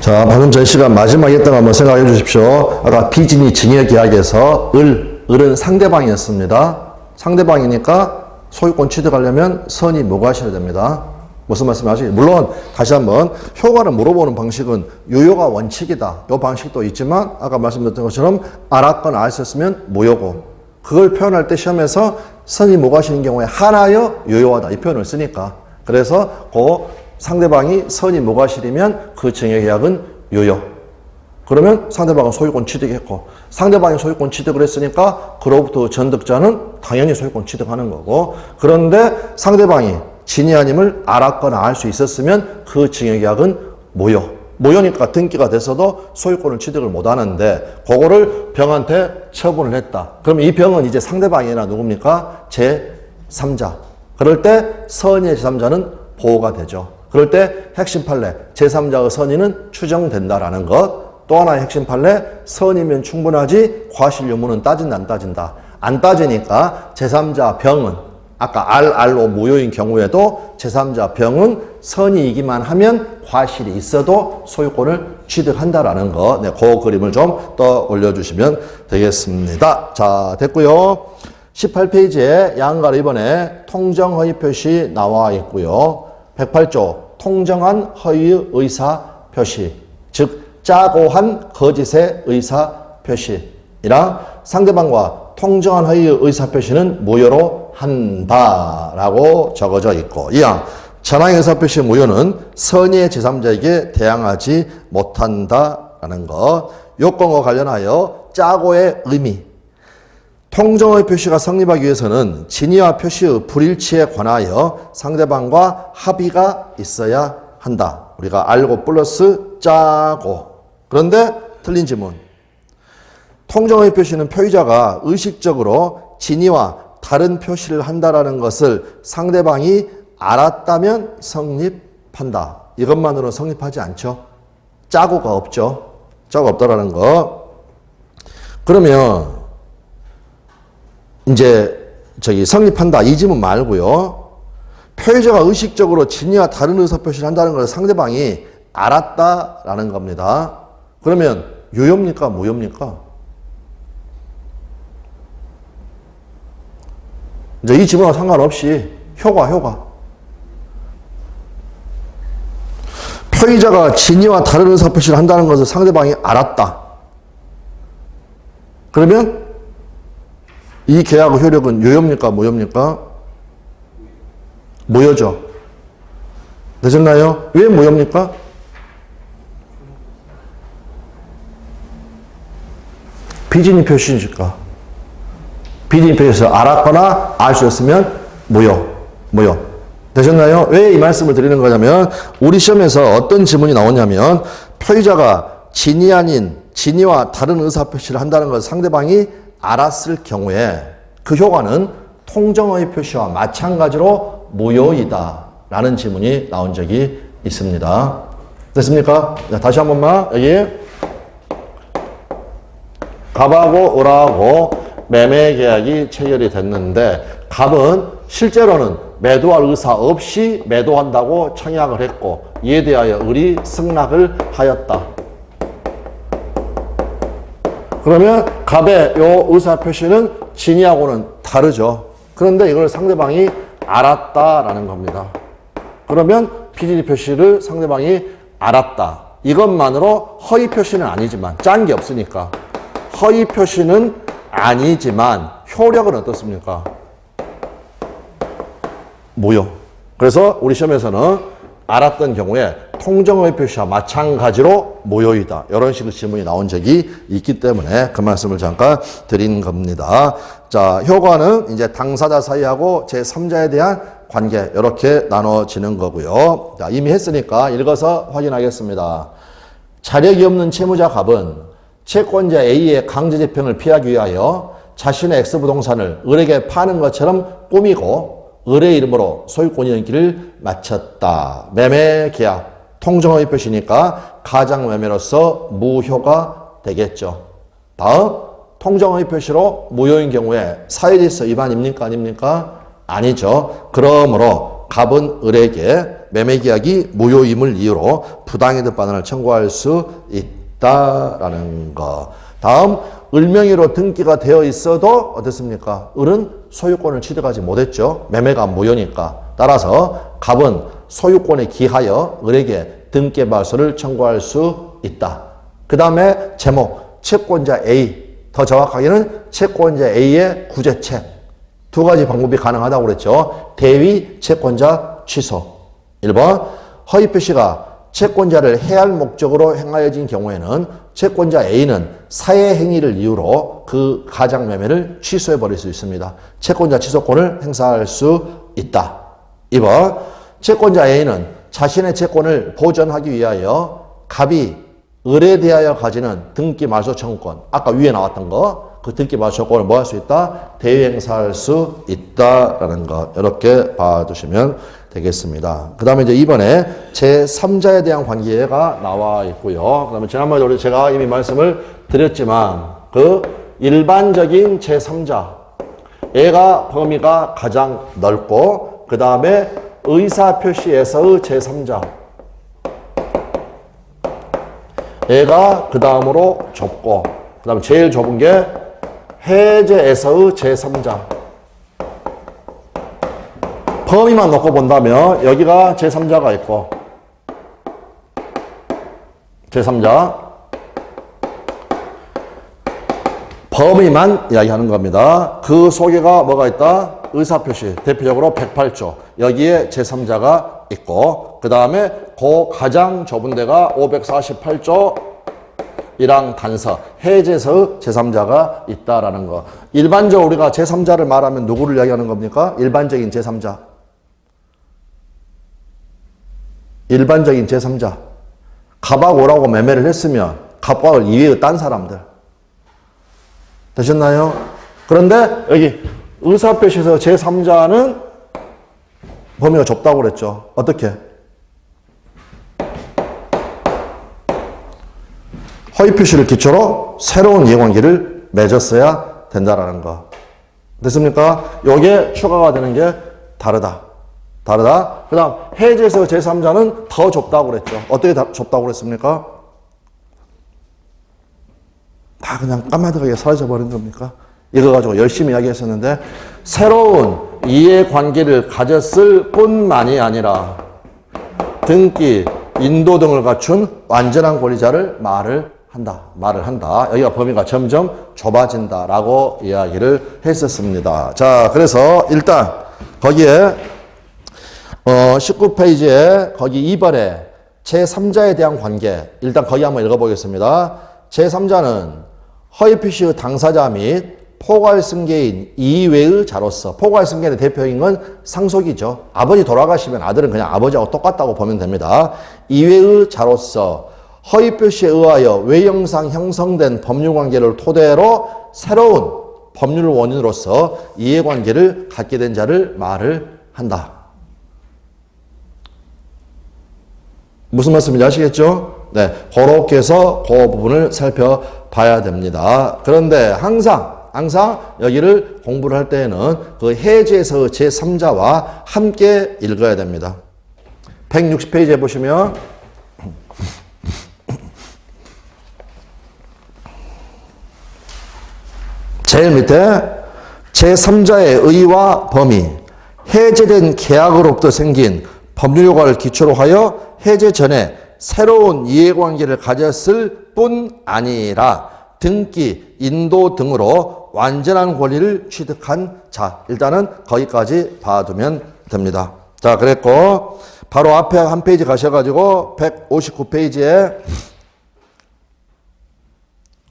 자, 방금 전 시간 마지막에 했던 거 한번 생각해 주십시오. 아까 비진이 증여계약에서 을은 상대방이었습니다. 상대방이니까 소유권 취득하려면 선이 모가셔야 됩니다. 무슨 말씀 하시죠? 물론 다시 한번 효과를 물어보는 방식은 유효가 원칙이다. 이 방식도 있지만 아까 말씀드렸던 것처럼 알았거나 알았으면 무효고, 그걸 표현할 때 시험에서 선이 모가시는 경우에 하나여 유효하다 이 표현을 쓰니까, 그래서 그 상대방이 선이 모가실이면 그 증여계약은 유효. 그러면 상대방은 소유권 취득했고, 상대방이 소유권 취득을 했으니까 그로부터 전득자는 당연히 소유권 취득하는 거고, 그런데 상대방이 진위 아님을 알았거나 알 수 있었으면 그 증여계약은 무효. 무효니까 등기가 됐어도 소유권을 취득을 못하는데 그거를 병한테 처분을 했다. 그럼 이 병은 이제 상대방이나 누굽니까? 제3자. 그럴 때 선의의 제3자는 보호가 되죠. 그럴 때 핵심 판례 제3자의 선의는 추정된다라는 것. 또 하나의 핵심 판례, 선이면 충분하지 과실 유무는 따진다 안 따진다. 안 따지니까 제3자 병은 아까 RR로 무효인 경우에도 제3자 병은 선이이기만 하면 과실이 있어도 소유권을 취득한다라는 거. 네, 그 그림을 좀 떠올려 주시면 되겠습니다. 자, 됐고요. 18페이지에 양가로 이번에 통정허위 표시 나와 있고요. 108조 통정한 허위의 의사 표시, 즉 짜고 한 거짓의 의사 표시이랑 상대방과 통정한 허위의 의사 표시는 무효로 한다라고 적어져 있고, 이항 전항의 의사 표시 무효는 선의의 제3자에게 대항하지 못한다라는 것. 요건과 관련하여 짜고의 의미, 통정의 표시가 성립하기 위해서는 진위와 표시의 불일치에 관하여 상대방과 합의가 있어야 한다. 우리가 알고 플러스 짜고. 그런데 틀린 지문. 통정의 표시는 표의자가 의식적으로 진위와 다른 표시를 한다라는 것을 상대방이 알았다면 성립한다. 이것만으로는 성립하지 않죠. 짜고가 없죠. 짜고 없다라는 거. 그러면 이제 성립한다 이 지문 말고요. 표의자가 의식적으로 진위와 다른 의사표시를 한다는 것을 상대방이 알았다라는 겁니다. 그러면 유효입니까? 무효입니까? 이제 이 지문과 상관없이 효과. 표의자가 진위와 다른 의사표시를 한다는 것을 상대방이 알았다. 그러면 이 계약의 효력은 유효입니까? 무효입니까? 무효죠. 되셨나요? 왜 무효입니까? 비진이 표시니까. 비진이 표시에서 알았거나 알 수 있으면 무효. 되셨나요? 왜 이 말씀을 드리는 거냐면, 우리 시험에서 어떤 지문이 나오냐면, 표의자가 진위 아닌 진위와 다른 의사표시를 한다는 것을 상대방이 알았을 경우에 그 효과는 통정의 표시와 마찬가지로 무효이다 라는 지문이 나온 적이 있습니다. 됐습니까? 자, 다시 한 번만. 여기 갑하고 을하고 매매 계약이 체결이 됐는데, 갑은 실제로는 매도할 의사 없이 매도한다고 청약을 했고, 이에 대하여 을이 승낙을 하였다. 그러면 갑의 요 의사 표시는 진위하고는 다르죠. 그런데 이걸 상대방이 알았다라는 겁니다. 그러면 비진이 표시를 상대방이 알았다. 이것만으로 허위 표시는 아니지만, 짠 게 없으니까 허위 표시는 아니지만 효력은 어떻습니까? 무효. 그래서 우리 시험에서는 알았던 경우에 통정의 표시와 마찬가지로 무효이다. 이런 식의 질문이 나온 적이 있기 때문에 그 말씀을 잠깐 드린 겁니다. 자, 효과는 이제 당사자 사이하고 제3자에 대한 관계, 이렇게 나눠지는 거고요. 자, 이미 했으니까 읽어서 확인하겠습니다. 자력이 없는 채무자 갑은 채권자 A의 강제재편을 피하기 위하여 자신의 X부동산을 을에게 파는 것처럼 꾸미고 을의 이름으로 소유권 이전기를 마쳤다. 매매 계약, 통정의 표시니까 가장매매로서 무효가 되겠죠. 다음, 통정의 표시로 무효인 경우에 사유질서 위반입니까? 아닙니까? 아니죠. 그러므로 갑은 을에게 매매계약이 무효임을 이유로 부당이득 반환을 청구할 수 있다라는 거. 다음, 을명의로 등기가 되어 있어도 어떻습니까? 을은 소유권을 취득하지 못했죠. 매매가 무효니까. 따라서 갑은 소유권에 기하여 을에게 등기말소를 청구할 수 있다. 그 다음에 제목, 채권자 A. 더 정확하게는 채권자 A의 구제책. 두 가지 방법이 가능하다고 그랬죠. 대위, 채권자 취소. 1번, 허위 표시가 채권자를 해할 목적으로 행하여진 경우에는 채권자 A는 사회 행위를 이유로 그 가장 매매를 취소해 버릴 수 있습니다. 채권자 취소권을 행사할 수 있다. 2번, 채권자 A는 자신의 채권을 보전하기 위하여 갑이 을에 대하여 가지는 등기 말소 청구권, 아까 위에 나왔던 거, 그 등기 말소 청구권을 뭐 할 수 있다? 대위 행사할 수 있다라는 거, 이렇게 봐두시면 되겠습니다. 그 다음에 이제 이번에 제3자에 대한 관계가 나와 있고요. 그 다음에 지난번에 제가 이미 말씀을 드렸지만, 그 일반적인 제3자, 얘가 범위가 가장 넓고, 그 다음에 의사표시에서의 제3자, 얘가 그 다음으로 좁고, 그 다음 제일 좁은 게 해제에서의 제3자. 범위만 놓고 본다면 여기가 제3자가 있고, 제3자 범위만 이야기하는 겁니다. 그 속에가 뭐가 있다? 의사표시, 대표적으로 108조. 여기에 제3자가 있고, 그 다음에 그 가장 좁은 데가 548조 1항 단서, 해제에서 제3자가 있다라는 거. 일반적으로 우리가 제3자를 말하면 누구를 이야기하는 겁니까? 일반적인 제3자. 일반적인 제3자. 갑하고 을하고 매매를 했으면 갑과 을 이외의 딴 사람들. 되셨나요? 그런데 여기 의사표시에서 제3자는 범위가 좁다고 그랬죠. 어떻게? 허위표시를 기초로 새로운 이해관계를 맺었어야 된다라는 거. 됐습니까? 요게 추가가 되는 게 다르다. 그 다음 해제에서 제3자는 더 좁다고 그랬죠. 어떻게 좁다고 그랬습니까? 다 그냥 까마득하게 사라져버린 겁니까? 이거 가지고 열심히 이야기했었는데, 새로운 이해관계를 가졌을 뿐만이 아니라 등기, 인도 등을 갖춘 완전한 권리자를 말을 한다. 여기가 범위가 점점 좁아진다라고 이야기를 했었습니다. 자, 그래서 일단 거기에 19페이지에 거기 2번에 제3자에 대한 관계, 일단 거기 한번 읽어보겠습니다. 제3자는 허위표시의 당사자 및 포괄승계인 이외의 자로서, 포괄승계의 대표인 건 상속이죠. 아버지 돌아가시면 아들은 그냥 아버지하고 똑같다고 보면 됩니다. 이외의 자로서 허위표시에 의하여 외형상 형성된 법률관계를 토대로 새로운 법률 원인으로서 이해관계를 갖게 된 자를 말을 한다. 무슨 말씀인지 아시겠죠? 네, 그렇게 해서 그 부분을 살펴봐야 됩니다. 그런데 항상 여기를 공부를 할 때에는 그 해제에서 제3자와 함께 읽어야 됩니다. 160페이지에 보시면 제일 밑에 제3자의 의와 범위, 해제된 계약으로부터 생긴 법률 효과를 기초로 하여 해제 전에 새로운 이해관계를 가졌을 뿐 아니라 등기, 인도 등으로 완전한 권리를 취득한 자. 일단은 거기까지 봐두면 됩니다. 자, 그랬고 바로 앞에 한 페이지 가셔가지고 159페이지에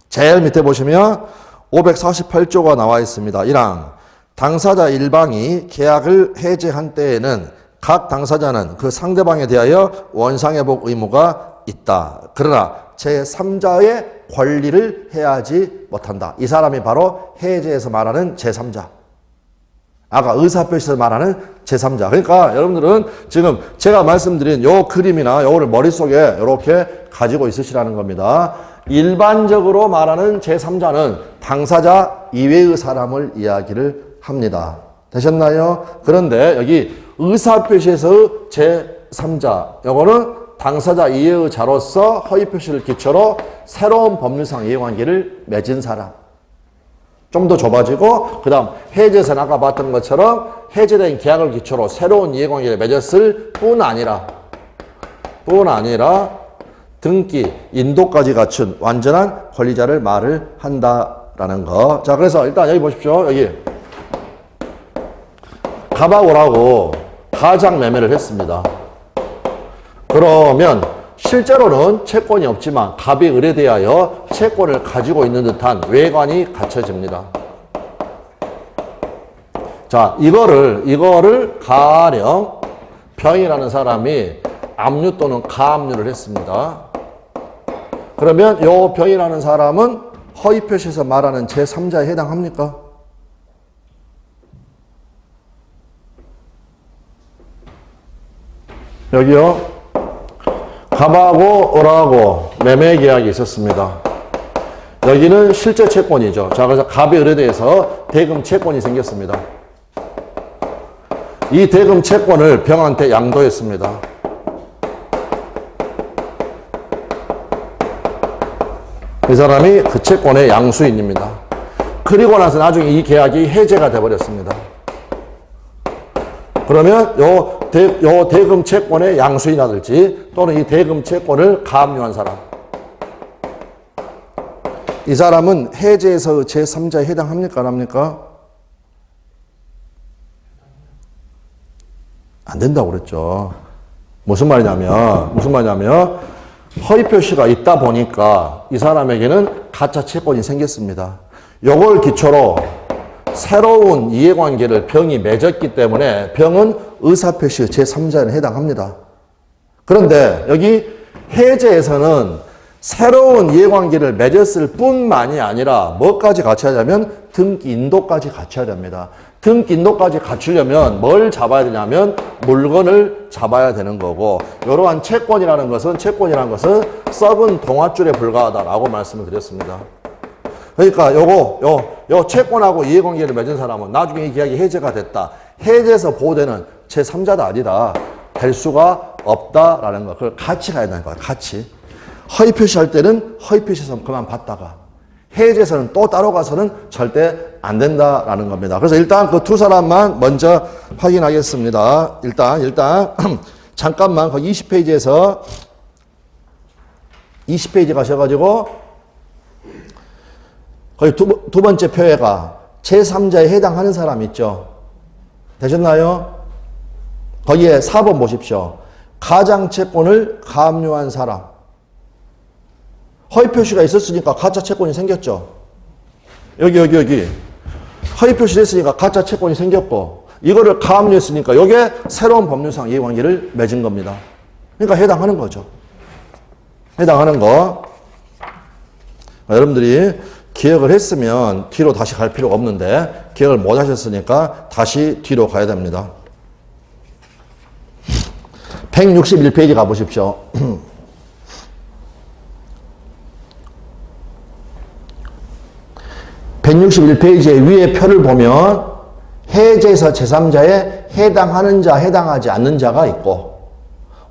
제일 밑에 보시면 548조가 나와 있습니다. 1항 당사자 일방이 계약을 해제한 때에는 각 당사자는 그 상대방에 대하여 원상회복 의무가 있다. 그러나 제3자의 권리를 해하지 못한다. 이 사람이 바로 해제에서 말하는 제3자. 아까 의사표시에서 말하는 제3자. 그러니까 여러분들은 지금 제가 말씀드린 요 그림이나 요거를 머릿속에 이렇게 가지고 있으시라는 겁니다. 일반적으로 말하는 제3자는 당사자 이외의 사람을 이야기를 합니다. 되셨나요? 그런데 여기 의사표시에서 제3자. 요거는 당사자 이해의 자로서 허위표시를 기초로 새로운 법률상 이해관계를 맺은 사람. 좀 더 좁아지고 그 다음 해제에서는 아까 봤던 것처럼 해제된 계약을 기초로 새로운 이해관계를 맺었을 뿐 아니라 등기, 인도까지 갖춘 완전한 권리자를 말을 한다라는 거. 자, 그래서 일단 여기 보십시오. 여기 갑하고라고 가장 매매를 했습니다. 그러면 실제로는 채권이 없지만 갑이 의뢰대하여 채권을 가지고 있는 듯한 외관이 갖춰집니다. 자, 이거를 가령 병이라는 사람이 압류 또는 가압류를 했습니다. 그러면 요 병이라는 사람은 허위표시에서 말하는 제3자에 해당합니까? 여기요. 갑하고 을하고 매매 계약이 있었습니다. 여기는 실제 채권이죠. 자, 그래서 갑에 의뢰돼서 대금 채권이 생겼습니다. 이 대금 채권을 병한테 양도했습니다. 이 사람이 그 채권의 양수인입니다. 그리고 나서 나중에 이 계약이 해제가 돼버렸습니다. 그러면 요 대금 채권의 양수인이라든지 또는 이 대금 채권을 가압류한 사람. 이 사람은 해제에서 제3자에 해당합니까? 안 합니까? 안 된다고 그랬죠. 무슨 말이냐면 허위표시가 있다 보니까 이 사람에게는 가짜 채권이 생겼습니다. 요걸 기초로 새로운 이해관계를 병이 맺었기 때문에 병은 의사표시 제3자에 해당합니다. 그런데 여기 해제에서는 새로운 이해관계를 맺었을 뿐만이 아니라 뭐까지 갖춰야 되냐면 등기 인도까지 갖춰야 됩니다. 등기 인도까지 갖추려면 뭘 잡아야 되냐면 물건을 잡아야 되는 거고, 이러한 채권이라는 것은 썩은 동아줄에 불과하다라고 말씀을 드렸습니다. 그러니까 요 채권하고 이해관계를 맺은 사람은 나중에 이 계약이 해제가 됐다. 해제에서 보호되는 제3자도 아니다. 될 수가 없다라는 거. 그걸 같이 가야 되는 거야. 같이. 허위 표시할 때는 허위 표시에서 그만 봤다가 해제에서는 또 따로 가서는 절대 안 된다라는 겁니다. 그래서 일단 그 두 사람만 먼저 확인하겠습니다. 일단 잠깐만 거기 20페이지에서 20페이지 가셔가지고 거기 두 번째 표에가 제3자에 해당하는 사람 있죠. 되셨나요? 거기에 4번 보십시오. 가장채권을 가압류한 사람. 허위표시가 있었으니까 가짜 채권이 생겼죠. 여기. 허위표시를 했으니까 가짜 채권이 생겼고, 이거를 가압류했으니까 이게 새로운 법률상 이해관계를 맺은 겁니다. 그러니까 해당하는 거죠. 해당하는 거. 여러분들이 기억을 했으면 뒤로 다시 갈 필요가 없는데 기억을 못 하셨으니까 다시 뒤로 가야 됩니다. 161페이지 가보십시오. 161페이지의 위에 표를 보면 해제에서 제3자에 해당하는 자, 해당하지 않는 자가 있고,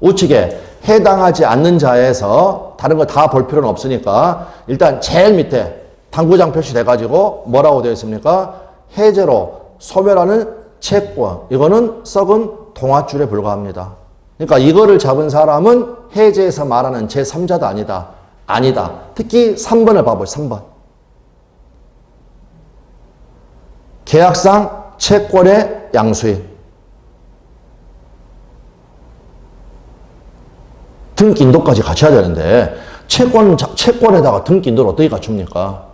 우측에 해당하지 않는 자에서 다른 거 다 볼 필요는 없으니까 일단 제일 밑에 당구장 표시돼가지고 뭐라고 되어 있습니까? 해제로 소멸하는 채권. 이거는 썩은 동아줄에 불과합니다. 그러니까 이거를 잡은 사람은 해제에서 말하는 제3자도 아니다. 특히 3번을 봐보죠. 3번. 계약상 채권의 양수인. 등기인도까지 갖춰야 되는데 채권에다가 등기인도를 어떻게 갖춥니까?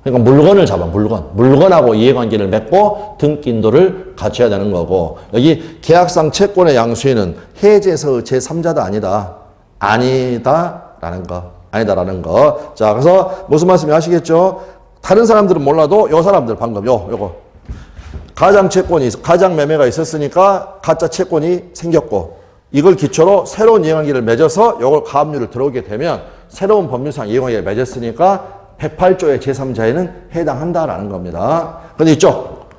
그러니까 물건을 잡아, 물건하고 이해관계를 맺고 등기인도를 갖춰야 되는 거고, 여기 계약상 채권의 양수인은 해제에서 제3자도 아니다라는 거. 자, 그래서 무슨 말씀이 아시겠죠? 다른 사람들은 몰라도 요 사람들 방금 요거 가장 매매가 있었으니까 가짜 채권이 생겼고, 이걸 기초로 새로운 이해관계를 맺어서 이걸 가압류를 들어오게 되면 새로운 법률상 이해관계를 맺었으니까 108조의 제3자에는 해당한다라는 겁니다. 근데 이쪽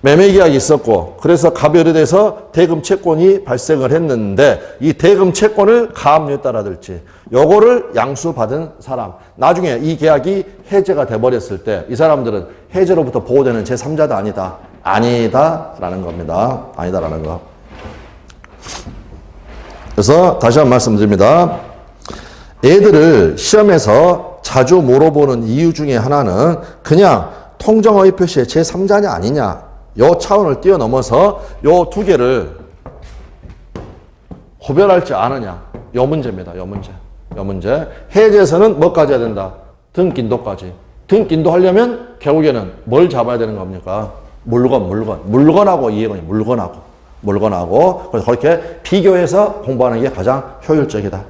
매매 계약이 있었고 그래서 갑이 을이 돼서 대금 채권이 발생을 했는데 이 대금 채권을 가압류에 따라 들지 요거를 양수받은 사람 나중에 이 계약이 해제가 돼버렸을 때 이 사람들은 해제로부터 보호되는 제3자다 아니다 라는 겁니다. 아니다라는 거. 그래서 다시 한번 말씀드립니다. 애들을 시험에서 자주 물어보는 이유 중에 하나는 그냥 통정허위 표시의 제3자냐 아니냐 요 차원을 뛰어넘어서 요 두 개를 구별할지 아느냐 요 문제입니다. 요 문제. 해제에서는 뭐까지 해야 된다? 등긴도까지. 등긴도 하려면 결국에는 뭘 잡아야 되는 겁니까? 물건하고 이행은 물건하고 그래서 그렇게 비교해서 공부하는 게 가장 효율적이다.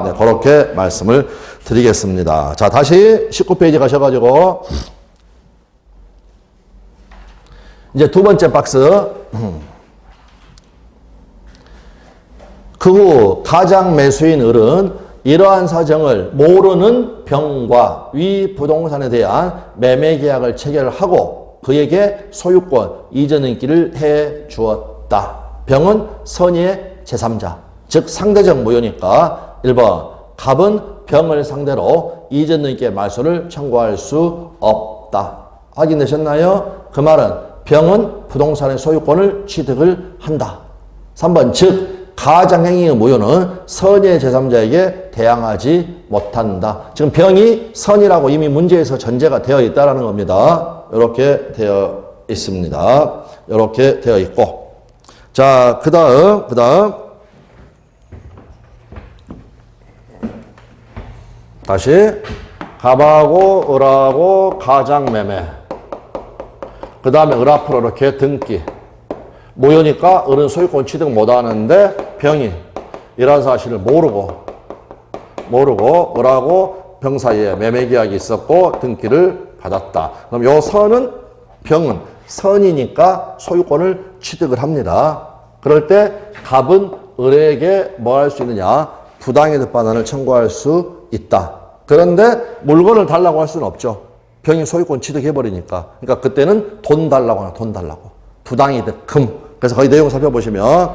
네, 그렇게 말씀을 드리겠습니다. 자, 다시 19페이지 가셔가지고 이제 두 번째 박스. 그 후 가장 매수인 을은 이러한 사정을 모르는 병과 위 부동산에 대한 매매 계약을 체결하고 그에게 소유권 이전 등기를 해 주었다. 병은 선의의 제3자, 즉 상대적 무효니까 1번 갑은 병을 상대로 이전 등기의 말소를 청구할 수 없다. 확인되셨나요? 그 말은 병은 부동산의 소유권을 취득을 한다. 3번 즉 가장행위의 무효는 선의의 제3자에게 대항하지 못한다. 지금 병이 선이라고 이미 문제에서 전제가 되어 있다는 겁니다. 이렇게 되어 있습니다. 이렇게 되어 있고. 자, 그 다음. 다시. 갑하고 을하고 가장매매. 그 다음에 을 앞으로 이렇게 등기. 무효니까 을은 소유권 취득 못하는데 병이 이런 사실을 모르고 을하고 병 사이에 매매 계약이 있었고 등기를 받았다. 그럼 요 선은 병은 선이니까 소유권을 취득을 합니다. 그럴 때 갑은 을에게 뭐 할 수 있느냐? 부당이득 반환을 청구할 수 있다. 그런데 물건을 달라고 할 수는 없죠. 병이 소유권 취득해버리니까. 그러니까 그때는 돈 달라고 하나 돈 달라고. 부당이득 금. 그래서 거기 내용 살펴보시면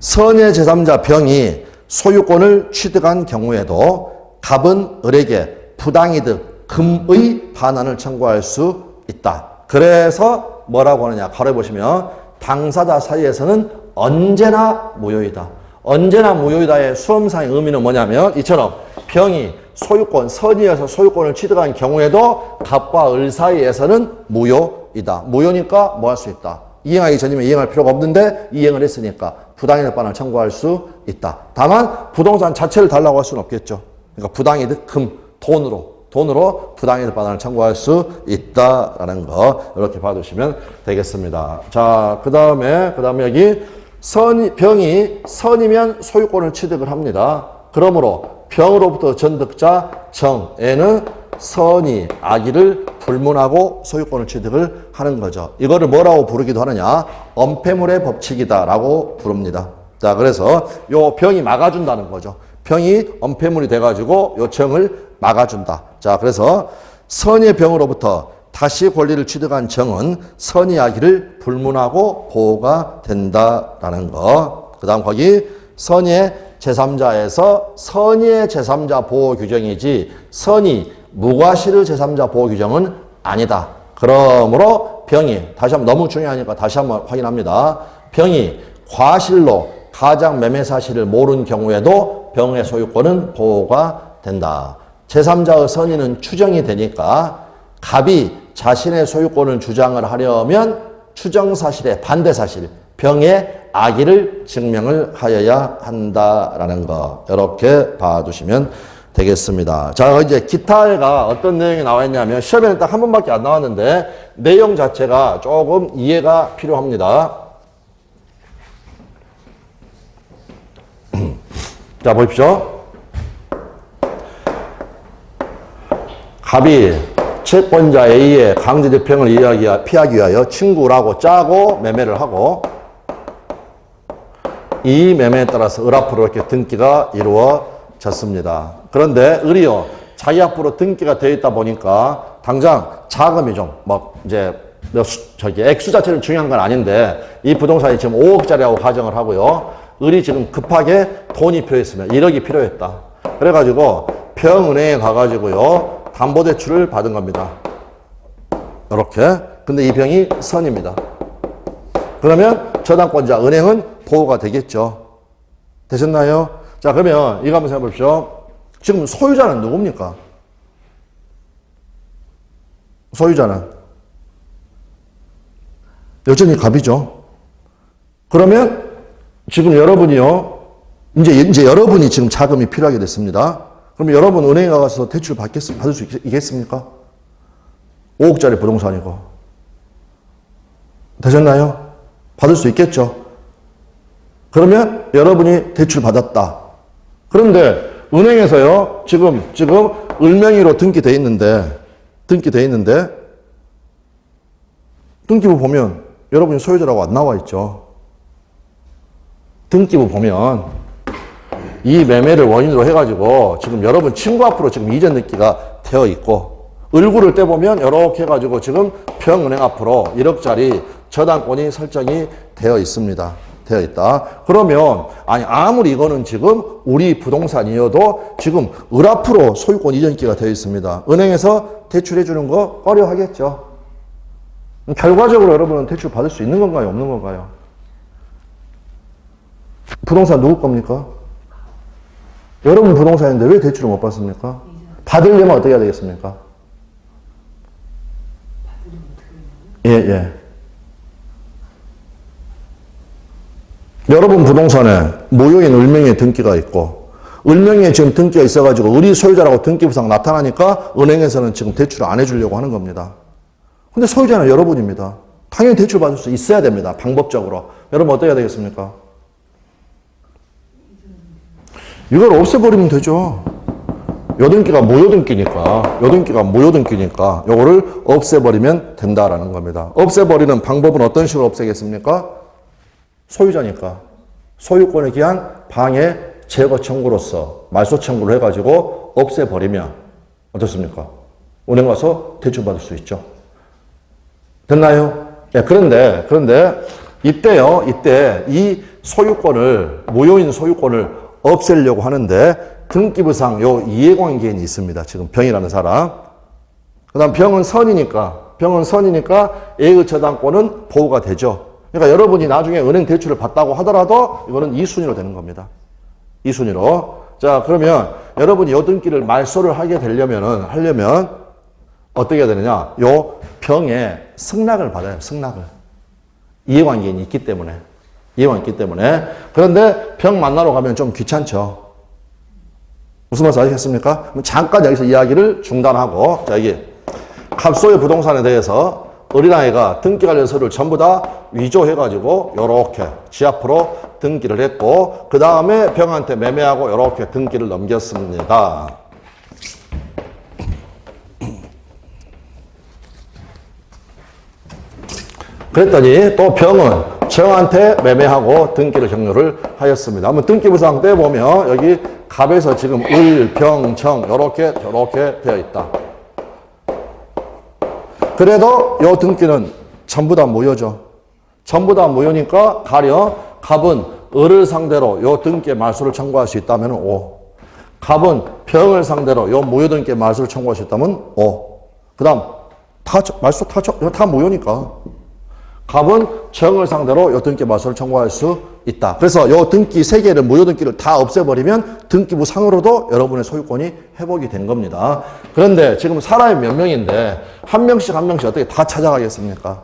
선의 제3자 병이 소유권을 취득한 경우에도 갑은 을에게 부당이득 금의 반환을 청구할 수 있다. 그래서 뭐라고 하느냐 가로에 보시면 당사자 사이에서는 언제나 무효이다. 언제나 무효이다의 수험상의 의미는 뭐냐면 이처럼 병이 소유권, 선의에서 소유권을 취득한 경우에도 갑과 을 사이에서는 무효이다. 무효니까 뭐 할 수 있다. 이행하기 전이면 이행할 필요가 없는데 이행을 했으니까 부당이득 반환을 청구할 수 있다. 다만 부동산 자체를 달라고 할 수는 없겠죠. 그러니까 부당이득 금, 돈으로 부당이득 반환을 청구할 수 있다라는 거 이렇게 봐두시면 되겠습니다. 자, 그 다음에 여기 병이 선이면 소유권을 취득을 합니다. 그러므로 병으로부터 전득자 정에는 선이 악의를 불문하고 소유권을 취득을 하는 거죠. 이거를 뭐라고 부르기도 하느냐? 엄폐물의 법칙이다라고 부릅니다. 자, 그래서 요 병이 막아준다는 거죠. 병이 엄폐물이 돼가지고 요청을 막아준다. 자, 그래서 선의 병으로부터 다시 권리를 취득한 정은 선의 악의를 불문하고 보호가 된다라는 거. 그 다음 거기 선의 제3자에서 선의의 제3자 보호 규정이지 선의 무과실의 제3자 보호 규정은 아니다. 그러므로 병이 다시 한번 너무 중요하니까 다시 한번 확인합니다. 병이 과실로 가장 매매 사실을 모른 경우에도 병의 소유권은 보호가 된다. 제3자의 선의는 추정이 되니까 갑이 자신의 소유권을 주장을 하려면 추정 사실의 반대 사실, 병의 악의를 증명을 하여야 한다라는 거 이렇게 봐두시면 되겠습니다. 자, 이제 기타가 어떤 내용이 나와 있냐면 시험에는 딱 한 번밖에 안 나왔는데 내용 자체가 조금 이해가 필요합니다. 자, 보십시오. 갑이 채권자 A의 강제집행을 피하기 위하여 친구라고 짜고 매매를 하고 이 매매에 따라서 을 앞으로 이렇게 등기가 이루어졌습니다. 그런데 을이요, 자기 앞으로 등기가 되어 있다 보니까 당장 자금이 좀 막 이제 액수 자체는 중요한 건 아닌데, 이 부동산이 지금 5억짜리라고 가정을 하고요. 을이 지금 급하게 돈이 필요했으면 1억이 필요했다. 그래가지고 평은행에 가가지고요. 담보대출을 받은 겁니다. 이렇게. 근데 이 병이 선입니다. 그러면 저당권자 은행은 보호가 되겠죠. 되셨나요? 자, 그러면 이거 한번 생각해 보십시오. 지금 소유자는 누굽니까? 소유자는 여전히 갑이죠. 그러면 지금 여러분이요. 이제 여러분이 지금 자금이 필요하게 됐습니다. 그럼 여러분 은행에 가서 대출 받을 수 있겠습니까? 5억짜리 부동산이고. 되셨나요? 받을 수 있겠죠? 그러면 여러분이 대출 받았다. 그런데 은행에서요, 지금 을명의로 등기되어 있는데, 등기부 보면 여러분이 소유자라고 안 나와 있죠. 등기부 보면 이 매매를 원인으로 해가지고 지금 여러분 친구 앞으로 지금 이전 등기가 되어 있고, 을구를 떼보면 이렇게 해가지고 지금 평은행 앞으로 1억짜리 저당권이 설정이 되어 있습니다. 되어 있다. 그러면 아무리 이거는 지금 우리 부동산이어도 지금 을 앞으로 소유권 이전기가 되어 있습니다. 은행에서 대출해 주는 거 꺼려 하겠죠. 결과적으로 여러분은 대출 받을 수 있는 건가요? 없는 건가요? 부동산 누구 겁니까? 여러분 부동산인데 왜 대출을 못 받습니까? 받으려면 어떻게 해야 되겠습니까? 예. 여러분 부동산에 무효인 을명의 등기가 있고, 을명에 지금 등기가 있어가지고 을이 소유자라고 등기부상 나타나니까 은행에서는 지금 대출을 안 해주려고 하는 겁니다. 근데 소유자는 여러분입니다. 당연히 대출 받을 수 있어야 됩니다. 방법적으로. 여러분 어떻게 해야 되겠습니까? 이걸 없애버리면 되죠. 요 등기가 무효등기니까 요거를 없애버리면 된다라는 겁니다. 없애버리는 방법은 어떤 식으로 없애겠습니까? 소유자니까 소유권에 기한 방해 제거 청구로서 말소 청구를 해가지고 없애버리면 어떻습니까? 은행 가서 대출 받을 수 있죠. 됐나요? 네, 그런데 이때 이 소유권을, 무효인 소유권을 없애려고 하는데 등기부상 요 이해관계인이 있습니다. 지금 병이라는 사람. 그 다음 병은 선이니까 A의 저당권은 보호가 되죠. 그러니까 여러분이 나중에 은행 대출을 받다고 하더라도 이거는 2순위로 되는 겁니다. 2순위로. 자, 그러면 여러분이 요 등기를 말소를 하려면 어떻게 해야 되느냐? 요 병에 승낙을 받아요. 승낙을. 이해관계인이 있기 때문에. 그런데 병 만나러 가면 좀 귀찮죠. 무슨 말씀 아시겠습니까? 잠깐 여기서 이야기를 중단하고, 자, 이게 갑소의 부동산에 대해서 어린아이가 등기 관련 서류를 전부 다 위조해가지고 요렇게 지 앞으로 등기를 했고, 그 다음에 병한테 매매하고 요렇게 등기를 넘겼습니다. 그랬더니 또 병은 정한테 매매하고 등기를 격려를 하였습니다. 한번 등기부상 떼보면 여기 갑에서 지금 을, 병, 정 요렇게 되어 있다. 그래도 요 등기는 전부 다 무효죠. 전부 다 무효니까 가령 갑은 을을 상대로 요 등기에 말소를 청구할 수 있다면 5. 갑은 병을 상대로 요 무효 등기에 말소를 청구할 수 있다면 5. 그 다음 말소 다 무효니까. 갑은 정을 상대로 요 등기 말소를 청구할 수 있다. 그래서 요 등기 3개를 무효 등기를 다 없애버리면 등기부 상으로도 여러분의 소유권이 회복이 된 겁니다. 그런데 지금 사람이 몇 명인데 한 명씩 어떻게 다 찾아가겠습니까?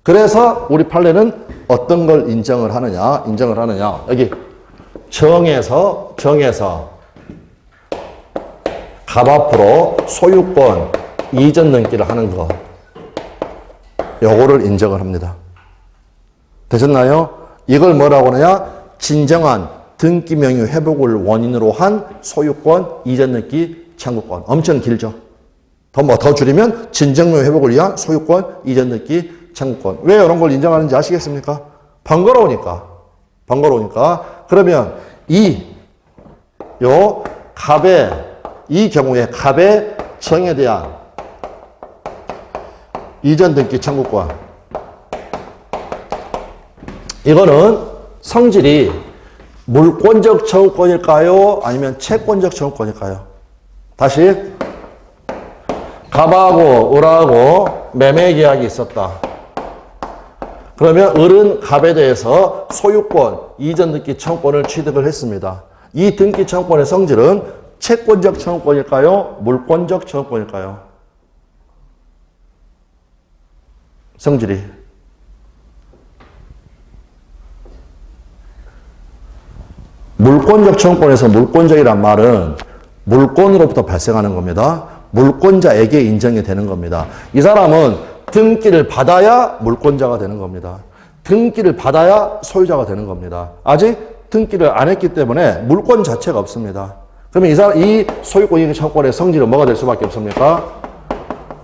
그래서 우리 판례는 어떤 걸 인정을 하느냐? 여기 정에서 갑 앞으로 소유권 이전 등기를 하는 거. 요거를 인정을 합니다. 되셨나요? 이걸 뭐라고 하느냐? 진정한 등기 명의 회복을 원인으로 한 소유권 이전 등기 청구권. 엄청 길죠. 더 줄이면 진정 명의 회복을 위한 소유권 이전 등기 청구권. 왜 이런 걸 인정하는지 아시겠습니까? 번거로우니까. 그러면 이 경우에 갑의 정에 대한 이전 등기 청구권. 이거는 성질이 물권적 청구권일까요? 아니면 채권적 청구권일까요? 다시. 갑하고 을하고 매매 계약이 있었다. 그러면 을은 갑에 대해서 소유권, 이전 등기 청구권을 취득을 했습니다. 이 등기 청구권의 성질은 채권적 청구권일까요? 물권적 청구권일까요? 성질이. 물권적 청구권에서 물권적이란 말은 물권으로부터 발생하는 겁니다. 물권자에게 인정이 되는 겁니다. 이 사람은 등기를 받아야 물권자가 되는 겁니다. 등기를 받아야 소유자가 되는 겁니다. 아직 등기를 안 했기 때문에 물권 자체가 없습니다. 그러면 이 소유권 이전 청구권의 성질은 뭐가 될 수밖에 없습니까?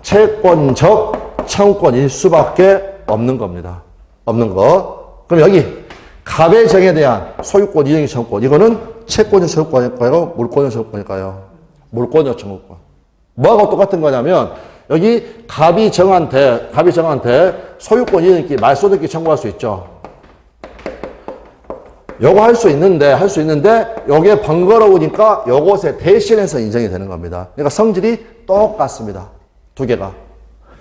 채권적 청구권일 수밖에 없는 겁니다. 없는 거. 그럼 여기 갑의 정에 대한 소유권 이전 청구권, 이거는 채권적 청구권일까요? 물권적 청구권일까요? 물권적 청구권. 뭐하고 똑같은 거냐면 여기 갑이 정한테 소유권 이전기 말소등기 청구할 수 있죠. 요거 할 수 있는데 요게 번거로우니까 요것에 대신해서 인정이 되는 겁니다. 그러니까 성질이 똑같습니다. 두 개가.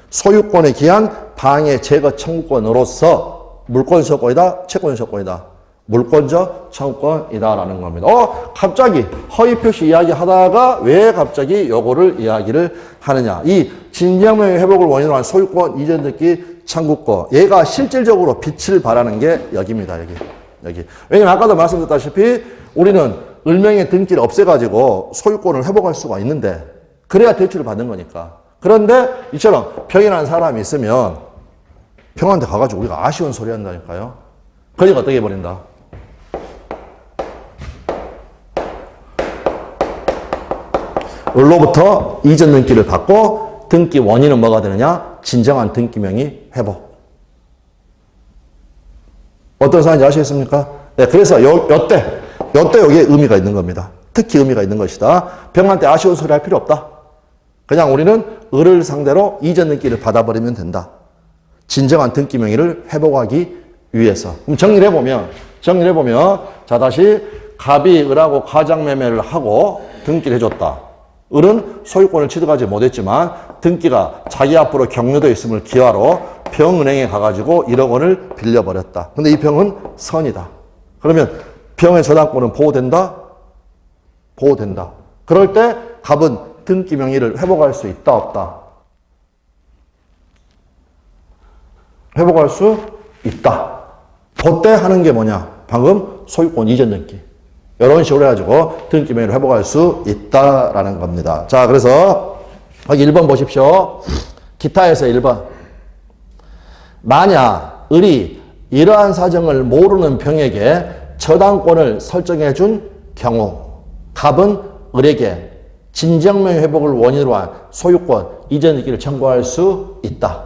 소유권에 기한 방해 제거 청구권으로서 물권적 청구권이다, 채권적 청구권이다. 물권적 청구권이다라는 겁니다. 갑자기 허위 표시 이야기 하다가 왜 갑자기 요거를 이야기를 하느냐. 이 진정명의 회복을 원인으로 한 소유권 이전 등기 청구권. 얘가 실질적으로 빛을 발하는 게 여기입니다. 여기. 왜냐면 아까도 말씀드렸다시피 우리는 을명의 등기를 없애가지고 소유권을 회복할 수가 있는데 그래야 대출을 받는 거니까. 그런데 이처럼 병이 난 사람이 있으면 병한테 가가지고 우리가 아쉬운 소리 한다니까요. 그러니까 어떻게 해버린다. 을로부터 이전 등기를 받고 등기 원인은 뭐가 되느냐? 진정한 등기명의 회복. 어떤 사람인지 아시겠습니까? 네, 그래서 요때 여기에 의미가 있는 겁니다. 특히 의미가 있는 것이다. 병한테 아쉬운 소리 할 필요 없다. 그냥 우리는 을을 상대로 이전 등기를 받아버리면 된다. 진정한 등기 명의를 회복하기 위해서. 그럼 정리를 해보면 자, 다시 갑이 을하고 가장매매를 하고 등기를 해줬다. 을은 소유권을 취득하지 못했지만 등기가 자기 앞으로 격려되어 있음을 기하로 병은행에 가가지고 1억 원을 빌려버렸다. 근데 이 병은 선이다. 그러면 병의 저당권은 보호된다? 보호된다. 그럴 때 갑은 등기 명의를 회복할 수 있다, 없다? 회복할 수 있다. 그때 하는 게 뭐냐? 방금 소유권 이전 등기. 이런 식으로 해가지고 등기 명의를 회복할 수 있다라는 겁니다. 자, 그래서 여기 1번 보십시오. 기타에서 1번. 만약 을이 이러한 사정을 모르는 병에게 저당권을 설정해 준 경우 갑은 을에게 진정명의 회복을 원인으로 한 소유권 이전 등기를 청구할 수 있다.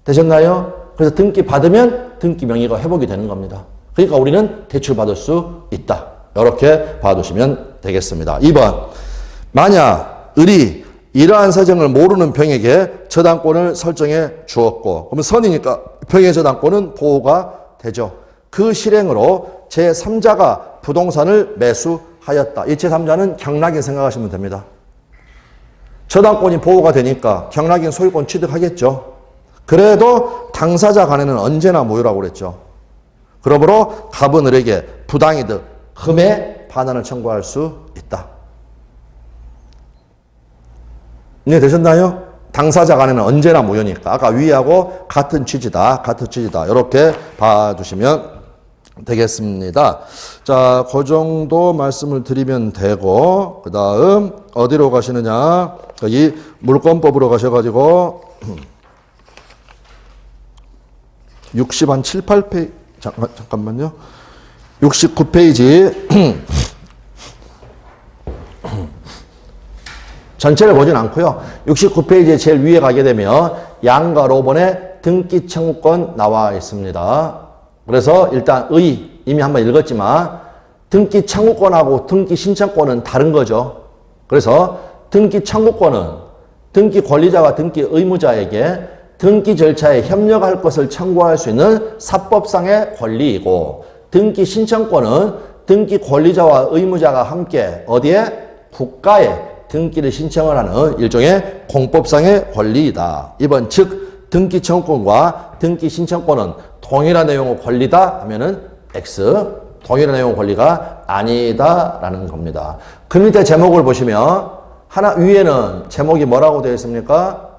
되셨나요? 그래서 등기 받으면 등기 명의가 회복이 되는 겁니다. 그러니까 우리는 대출 받을 수 있다. 이렇게 봐두시면 되겠습니다. 2번. 만약 을이 이러한 사정을 모르는 병에게 저당권을 설정해 주었고, 그러면 선이니까 병의 저당권은 보호가 되죠. 그 실행으로 제3자가 부동산을 매수하였다. 이 제3자는 경락인 생각하시면 됩니다. 저당권이 보호가 되니까 경락인 소유권 취득하겠죠. 그래도 당사자 간에는 언제나 무효라고 그랬죠. 그러므로 갑은 을에게 부당이득, 흠의 반환을 청구할 수 있다. 네, 되셨나요? 당사자 간에는 언제나 무효니까. 아까 위하고 같은 취지다. 이렇게 봐주시면 되겠습니다. 자, 그 정도 말씀을 드리면 되고, 그 다음, 어디로 가시느냐. 여기 물권법으로 가셔가지고, 60 한 7, 8페이지, 잠깐만요. 69페이지. 전체를 보진 않고요. 69페이지에 제일 위에 가게 되면 양과 로번의 등기 청구권 나와 있습니다. 그래서 일단 이미 한번 읽었지만 등기 청구권하고 등기 신청권은 다른 거죠. 그래서 등기 청구권은 등기 권리자가 등기 의무자에게 등기 절차에 협력할 것을 청구할 수 있는 사법상의 권리이고 등기 신청권은 등기 권리자와 의무자가 함께 어디에? 국가에 등기를 신청을 하는 일종의 공법상의 권리이다. 2번 즉 등기 청구권과 등기 신청권은 동일한 내용의 권리다 하면은 X. 동일한 내용의 권리가 아니다라는 겁니다. 그 밑에 제목을 보시면 하나 위에는 제목이 뭐라고 되어 있습니까?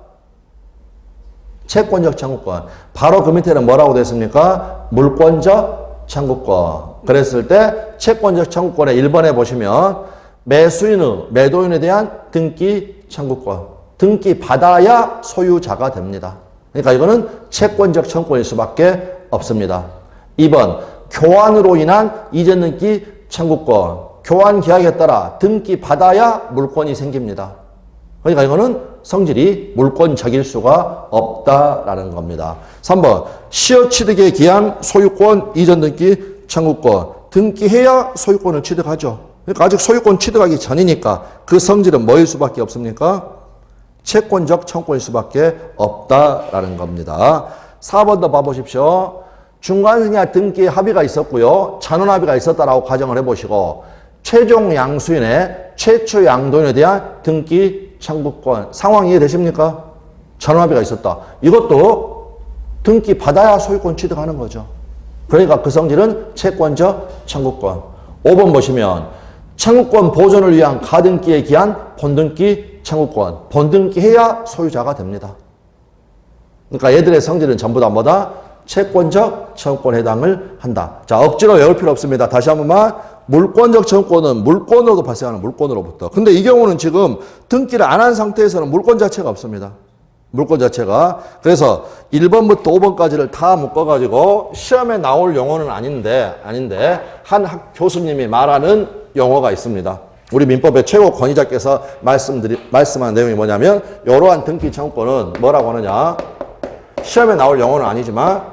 채권적 청구권. 바로 그 밑에는 뭐라고 되어 있습니까? 물권적 청구권. 그랬을 때 채권적 청구권의 1번에 보시면 매수인의, 매도인에 대한 등기 청구권. 등기 받아야 소유자가 됩니다. 그러니까 이거는 채권적 청구권일 수밖에 없습니다. 2번 교환으로 인한 이전 등기 청구권. 교환 계약에 따라 등기 받아야 물권이 생깁니다. 그러니까 이거는 성질이 물권적일 수가 없다라는 겁니다. 3번 시효 취득에 기한 소유권 이전 등기 청구권. 등기해야 소유권을 취득하죠. 그러니까 아직 소유권 취득하기 전이니까 그 성질은 뭐일 수밖에 없습니까? 채권적 청구권일 수밖에 없다라는 겁니다. 4번도 봐보십시오. 중간승야 등기에 합의가 있었고요. 전원합의가 있었다라고 가정을 해보시고 최종 양수인의 최초 양도인에 대한 등기 청구권. 상황 이해되십니까? 전원합의가 있었다. 이것도 등기 받아야 소유권 취득하는 거죠. 그러니까 그 성질은 채권적 청구권. 5번 보시면 청구권 보존을 위한 가등기에 기한 본등기 청구권. 본등기해야 소유자가 됩니다. 그러니까 얘들의 성질은 전부 다 뭐다? 채권적 청구권에 해당을 한다. 자, 억지로 외울 필요 없습니다. 다시 한 번만. 물권적 청구권은 물권으로도 발생하는 물권으로부터. 근데 이 경우는 지금 등기를 안 한 상태에서는 물권 자체가 없습니다. 물권 자체가. 그래서 1번부터 5번까지를 다 묶어가지고 시험에 나올 용어는 아닌데 한 교수님이 말하는 용어가 있습니다. 우리 민법의 최고 권위자께서 말씀한 내용이 뭐냐면 이러한 등기 청구권은 뭐라고 하느냐. 시험에 나올 용어는 아니지만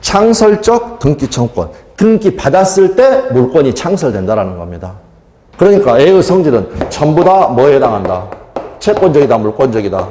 창설적 등기 청구권. 등기 받았을 때 물권이 창설된다라는 겁니다. 그러니까 A의 성질은 전부 다 뭐에 해당한다? 채권적이다, 물권적이다.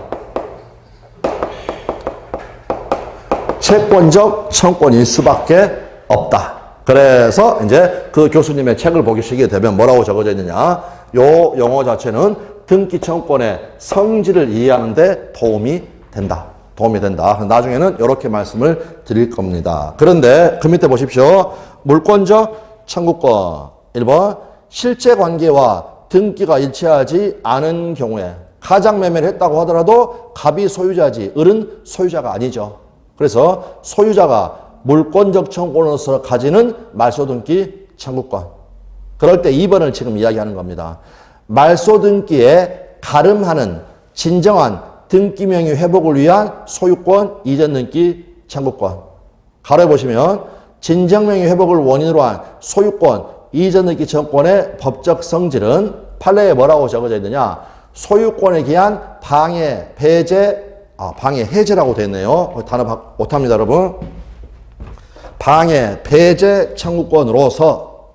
채권적 청구권일 수밖에 없다. 그래서 이제 그 교수님의 책을 보시게 되면 뭐라고 적어져 있느냐? 요 용어 자체는 등기 청구권의 성질을 이해하는 데 도움이 된다. 나중에는 이렇게 말씀을 드릴 겁니다. 그런데 그 밑에 보십시오. 물권적 청구권. 1번 실제 관계와 등기가 일치하지 않은 경우에 가장 매매를 했다고 하더라도 갑이 소유자지 을은 소유자가 아니죠. 그래서 소유자가 물권적 청구권으로서 가지는 말소등기 청구권. 그럴 때 2번을 지금 이야기하는 겁니다. 말소등기에 가름하는 진정한 등기명의 회복을 위한 소유권 이전 등기 청구권. 가로에 보시면 진정명의 회복을 원인으로 한 소유권 이전 등기 청구권의 법적 성질은 판례에 뭐라고 적어져 있느냐. 소유권에 기한 방해, 배제, 방해, 해제라고 되어 있네요. 단어 못합니다, 여러분. 방해, 배제 청구권으로서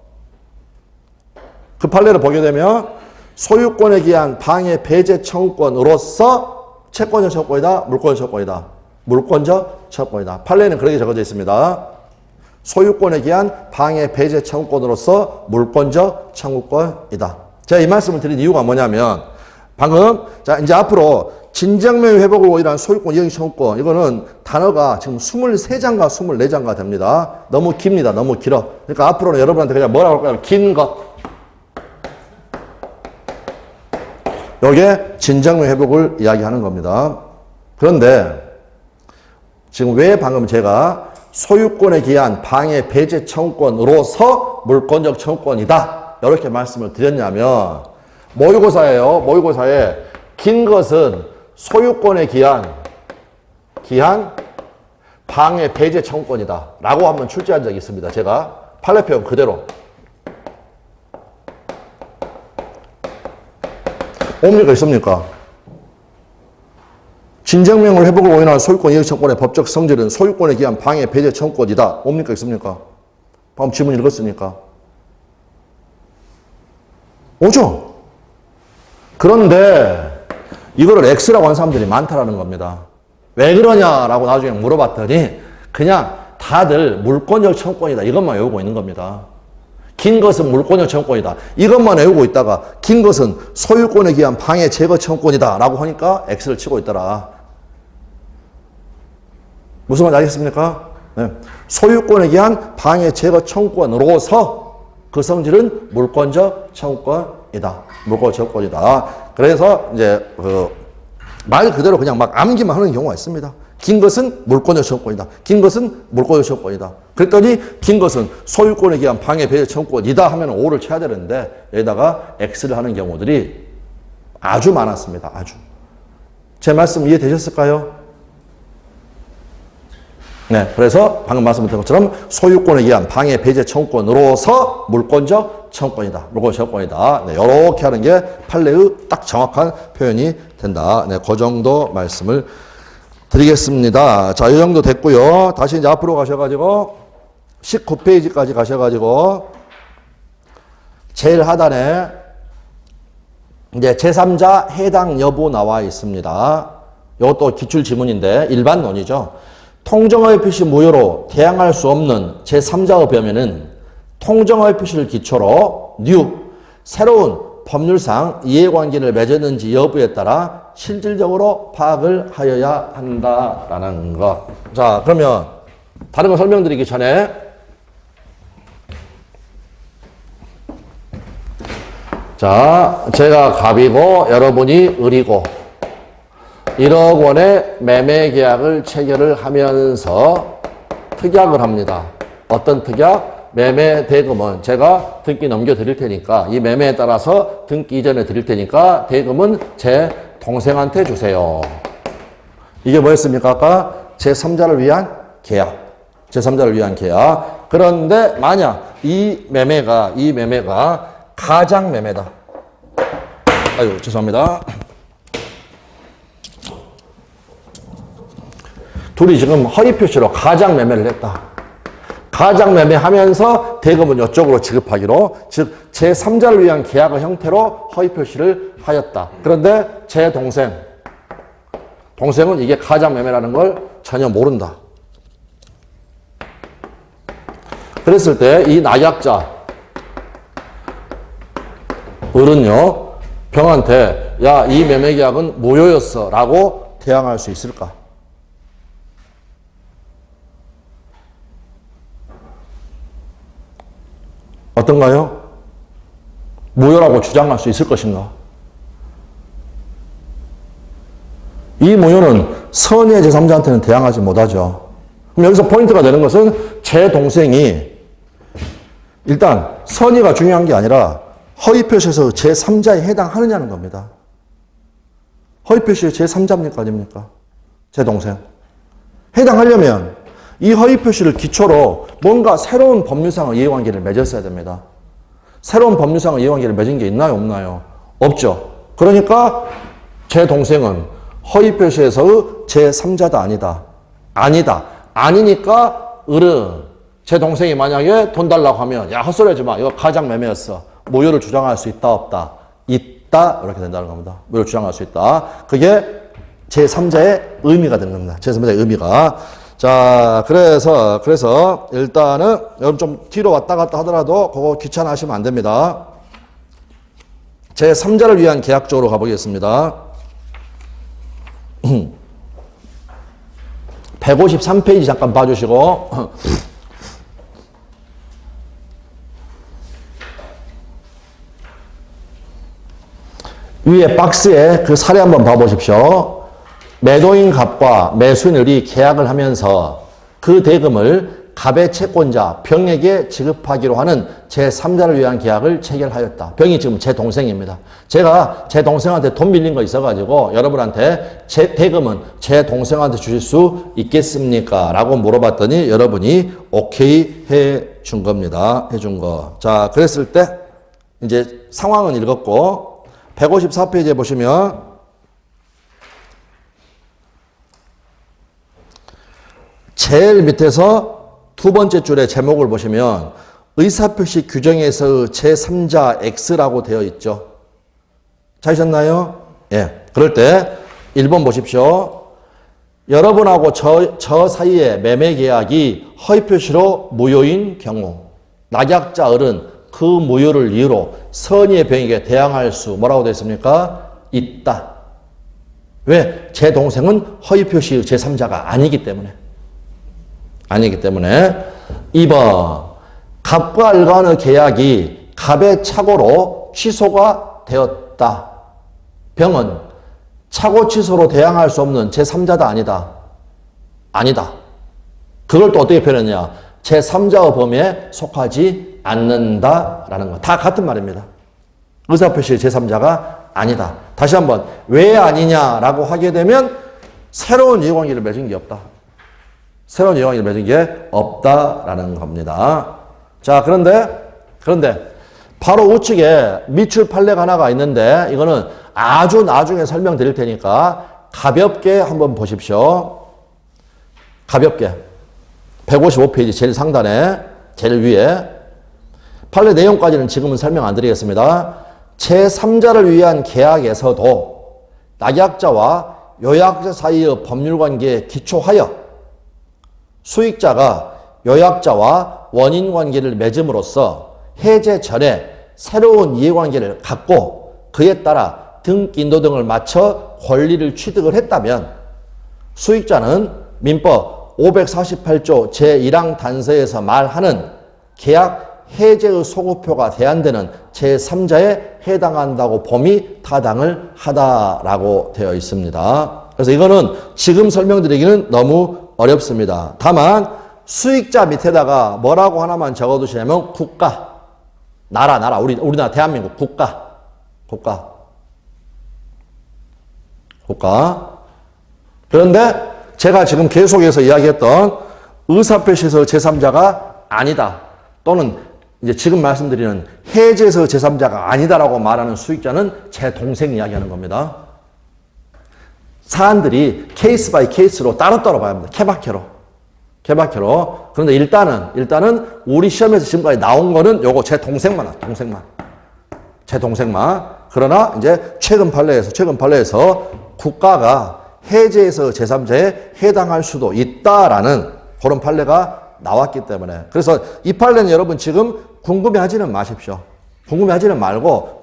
그 판례를 보게 되면 소유권에 기한 방해, 배제 청구권으로서 채권적 청구권이다, 물권적 청구권이다. 물권적 청구권이다. 판례는 그렇게 적어져 있습니다. 소유권에 기한 방해, 배제 청구권으로서 물권적 청구권이다. 제가 이 말씀을 드린 이유가 뭐냐면 방금 자 이제 앞으로 진정명의 회복을 원인한 소유권 이행 청구권 이거는 단어가 지금 23장과 24장과 됩니다. 너무 깁니다. 너무 길어. 그러니까 앞으로는 여러분한테 그냥 뭐라고 할까요? 긴 것. 요게 진정명 회복을 이야기하는 겁니다. 그런데 지금 왜 방금 제가 소유권에 기한 방해 배제 청구권으로서 물권적 청구권이다 이렇게 말씀을 드렸냐면 모의고사예요. 모의고사에 긴 것은 소유권에 기한 방해 배제 청구권이다 라고 한번 출제한 적이 있습니다. 제가 판례표현 그대로. 옵니까 있습니까? 진정명을 회복을 원인한 소유권 이행 청구권의 법적 성질은 소유권에 기한 방해 배제 청구권이다. 옵니까 있습니까? 방금 지문 읽었으니까. 오죠? 그런데 이거를 X라고 하는 사람들이 많다라는 겁니다. 왜 그러냐라고 나중에 물어봤더니 그냥 다들 물권적 청구권이다. 이것만 외우고 있는 겁니다. 긴 것은 물권적 청구권이다. 이것만 외우고 있다가 긴 것은 소유권에 기한 방해 제거 청구권이다. 라고 하니까 X를 치고 있더라. 무슨 말인지 알겠습니까? 네. 소유권에 기한 방해 제거 청구권으로서 그 성질은 물권적 청구권이다. 물권적 청구권이다. 그래서 이제 말 그대로 그냥 막 암기만 하는 경우가 있습니다. 긴 것은 물권적 청구권이다. 긴 것은 물권적 청구권이다. 그랬더니 긴 것은 소유권에 기한 방해 배제 청구권이다 하면 O를 쳐야 되는데 여기다가 X를 하는 경우들이 아주 많았습니다. 아주. 제 말씀 이해되셨을까요? 네, 그래서 방금 말씀드린 것처럼 소유권에 의한 방해 배제 청구권으로서 물권적 청구권이다. 물권적 청구권이다. 네, 이렇게 하는 게 판례의 딱 정확한 표현이 된다. 네, 그 정도 말씀을 드리겠습니다. 자, 이 정도 됐고요. 다시 이제 앞으로 가셔가지고 19페이지까지 가셔가지고 제일 하단에 이제 제3자 해당 여부 나와 있습니다. 이것도 기출 지문인데 일반 논이죠. 통정의 표시 무효로 대항할 수 없는 제3자의 범위는 통정의 표시를 기초로 새로운 법률상 이해관계를 맺었는지 여부에 따라 실질적으로 파악을 하여야 한다라는 것. 자, 그러면 다른 거 설명드리기 전에 자, 제가 갑이고 여러분이 을이고 1억 원의 매매 계약을 체결을 하면서 특약을 합니다. 어떤 특약? 매매 대금은 제가 등기 넘겨드릴 테니까 이 매매에 따라서 등기 이전에 드릴 테니까 대금은 제 동생한테 주세요. 이게 뭐였습니까? 아까 제3자를 위한 계약. 제3자를 위한 계약. 그런데 만약 이 매매가 가장 매매다. 아유, 죄송합니다. 둘이 지금 허위 표시로 가장 매매를 했다. 가장 매매하면서 대금은 이쪽으로 지급하기로, 즉 제3자를 위한 계약의 형태로 허위 표시를 하였다. 그런데 제 동생은 이게 가장 매매라는 걸 전혀 모른다. 그랬을 때 이 낙약자 을은요 병한테 야, 이 매매 계약은 무효였어 라고 대항할 수 있을까? 어떤가요? 무효라고 주장할 수 있을 것인가? 이 무효는 선의의 제3자한테는 대항하지 못하죠. 그럼 여기서 포인트가 되는 것은 제 동생이 일단 선의가 중요한 게 아니라 허위 표시에서 제3자에 해당하느냐는 겁니다. 허위 표시에 제3자입니까? 아닙니까? 제 동생. 해당하려면 이 허위 표시를 기초로 뭔가 새로운 법률상의 이해관계를 맺었어야 됩니다. 새로운 법률상의 이해관계를 맺은 게 있나요? 없나요? 없죠. 그러니까 제 동생은 허위 표시에서의 제3자다 아니다. 아니다. 아니니까 을은 제 동생이 만약에 돈 달라고 하면 야, 헛소리 하지 마. 이거 가장 매매였어. 무효를 주장할 수 있다 없다? 있다. 이렇게 된다는 겁니다. 무효를 주장할 수 있다. 그게 제3자의 의미가 되는 겁니다. 제3자의 의미가. 자, 그래서 일단은 여러분 좀 뒤로 왔다 갔다 하더라도 그거 귀찮아하시면 안 됩니다. 제3자를 위한 계약 쪽으로 가보겠습니다. 153페이지 잠깐 봐주시고 위에 박스에 그 사례 한번 봐보십시오. 매도인 갑과 매수인 을이 계약을 하면서 그 대금을 갑의 채권자 병에게 지급하기로 하는 제3자를 위한 계약을 체결하였다. 병이 지금 제 동생입니다. 제가 제 동생한테 돈 빌린 거 있어가지고 여러분한테 제 대금은 제 동생한테 주실 수 있겠습니까? 라고 물어봤더니 여러분이 오케이 해준 겁니다. 해준 거. 자, 그랬을 때 이제 상황은 읽었고 154페이지에 보시면 제일 밑에서 두 번째 줄의 제목을 보시면 의사표시 규정에서 제3자 X라고 되어 있죠. 찾으셨나요? 예. 그럴 때 1번 보십시오. 여러분하고 저 사이의 매매 계약이 허위 표시로 무효인 경우 낙약자 을은 그 무효를 이유로 선의의 병에게 대항할 수 뭐라고 되어 있습니까? 있다. 왜? 제 동생은 허위 표시 제3자가 아니기 때문에. 아니기 때문에. 2번. 갑과 을 간의 계약이 갑의 착오로 취소가 되었다. 병은 착오 취소로 대항할 수 없는 제3자다 아니다. 아니다. 그걸 또 어떻게 표현했냐. 제3자의 범위에 속하지 않는다라는 거. 다 같은 말입니다. 의사표시 제3자가 아니다. 다시 한번 왜 아니냐라고 하게 되면 새로운 이해관계를 맺은 게 없다. 새로운 이해관계를 맺은 게 없다라는 겁니다. 자, 그런데 바로 우측에 미출 판례가 하나가 있는데 이거는 아주 나중에 설명드릴 테니까 가볍게 한번 보십시오. 가볍게. 155페이지 제일 상단에 제일 위에 판례 내용까지는 지금은 설명 안 드리겠습니다. 제3자를 위한 계약에서도 낙약자와 요약자 사이의 법률관계에 기초하여 수익자가 요약자와 원인관계를 맺음으로써 해제 전에 새로운 이해관계를 갖고 그에 따라 등기인도 등을 맞춰 권리를 취득을 했다면 수익자는 민법 548조 제1항 단서에서 말하는 계약 해제의 소급표가 대안되는 제3자에 해당한다고 봄이 타당을 하다라고 되어 있습니다. 그래서 이거는 지금 설명드리기는 너무 어렵습니다. 다만 수익자 밑에다가 뭐라고 하나만 적어두시냐면 국가, 나라, 우리나라 대한민국 국가. 그런데 제가 지금 계속해서 이야기했던 의사표시에서 제3자가 아니다. 또는 이제 지금 말씀드리는 해제에서 제3자가 아니다라고 말하는 수익자는 제 동생 이야기하는 겁니다. 사안들이 케이스 바이 케이스로 따로따로 봐야 합니다. 케바케로. 그런데 일단은 우리 시험에서 지금까지 나온 거는 요거 제 동생만. 그러나 이제 최근 판례에서 국가가 해제에서 제3자에 해당할 수도 있다라는 그런 판례가 나왔기 때문에. 그래서 이 판례는 여러분 지금 궁금해하지는 마십시오. 궁금해하지는 말고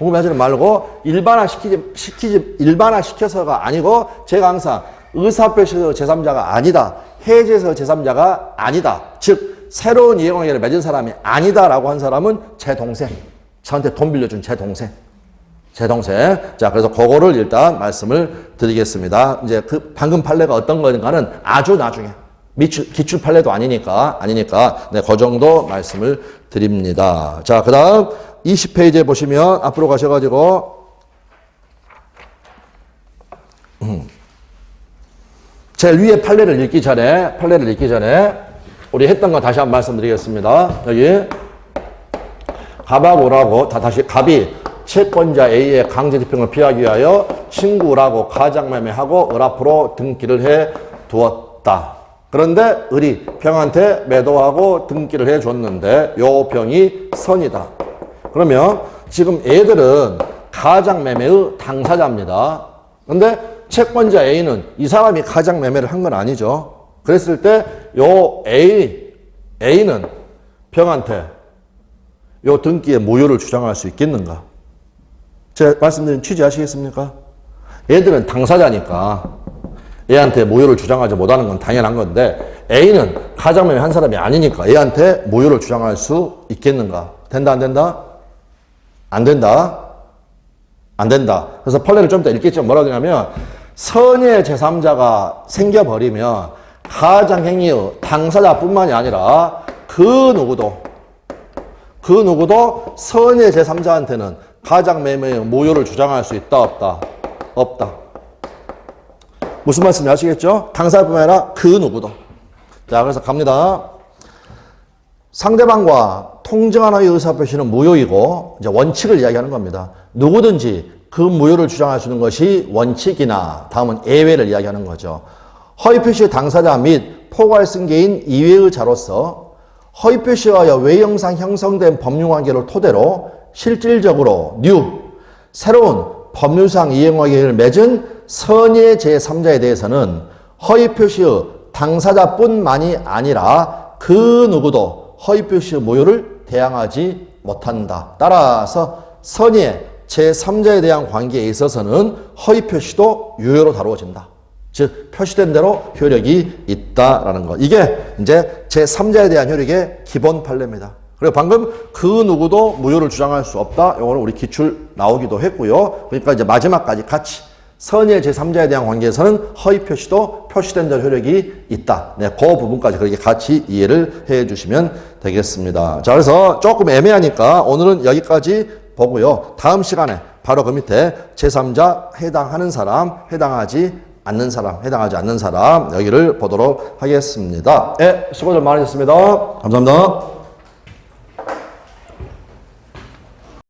일반화시켜서가 아니고 제가 항상 의사표시에서 제3자가 아니다. 해제에서 제3자가 아니다. 즉 새로운 이해관계를 맺은 사람이 아니다라고 한 사람은 제 동생. 저한테 돈 빌려준 제 동생. 자, 그래서 그거를 일단 말씀을 드리겠습니다. 이제 그 방금 판례가 어떤 건가는 아주 나중에. 기출 판례도 아니니까, 네, 그 정도 말씀을 드립니다. 자, 그 다음 20페이지에 보시면 앞으로 가셔가지고, 제일 위에 판례를 읽기 전에, 우리 했던 거 다시 한번 말씀드리겠습니다. 여기, 갑하고 을하고, 갑이 채권자 A의 강제집행을 피하기 위하여 친구라고 가장매매하고 을 앞으로 등기를 해 두었다. 그런데 을이 병한테 매도하고 등기를 해 줬는데 요 병이 선이다. 그러면 지금 애들은 가장매매의 당사자입니다. 그런데 채권자 A는 이 사람이 가장매매를 한 건 아니죠. 그랬을 때 요 A는 병한테 요 등기의 무효를 주장할 수 있겠는가? 제가 말씀드린 취지 아시겠습니까? 얘들은 당사자니까 얘한테 무효를 주장하지 못하는 건 당연한 건데 A는 가장매매 한 사람이 아니니까 얘한테 무효를 주장할 수 있겠는가? 된다, 안 된다? 안 된다. 그래서 판례를 좀 더 읽겠지만 뭐라고 하냐면 선의 제3자가 생겨버리면 가장행위의 당사자뿐만이 아니라 그 누구도 선의 제3자한테는 가장매매의 무효를 주장할 수 있다, 없다. 무슨 말씀인지 아시겠죠? 당사자뿐만 아니라 그 누구도. 자, 그래서 갑니다. 상대방과 통정하나의 의사표시는 무효이고 이제 원칙을 이야기하는 겁니다. 누구든지 그 무효를 주장할 수 있는 것이 원칙이나 다음은 예외를 이야기하는 거죠. 허위표시의 당사자 및 포괄 승계인 이외의 자로서 허위표시에 의하여 외형상 형성된 법률관계를 토대로 실질적으로 새로운 법률상 이행하기 를 맺은 선의 제3자에 대해서는 허위 표시의 당사자뿐만이 아니라 그 누구도 허위 표시의 모요를 대항하지 못한다. 따라서 선의 제3자에 대한 관계에 있어서는 허위 표시도 유효로 다루어진다. 즉 표시된 대로 효력이 있다라는 것. 이게 이제 제3자에 대한 효력의 기본 판례입니다. 그리고 방금 그 누구도 무효를 주장할 수 없다. 요거는 우리 기출 나오기도 했고요. 그러니까 이제 마지막까지 같이 선의 제3자에 대한 관계에서는 허위 표시도 표시된 대로 효력이 있다. 네, 그 부분까지 그렇게 같이 이해를 해 주시면 되겠습니다. 자, 그래서 조금 애매하니까 오늘은 여기까지 보고요. 다음 시간에 바로 그 밑에 제3자 해당하는 사람, 해당하지 않는 사람 여기를 보도록 하겠습니다. 네, 수고들 많으셨습니다. 감사합니다.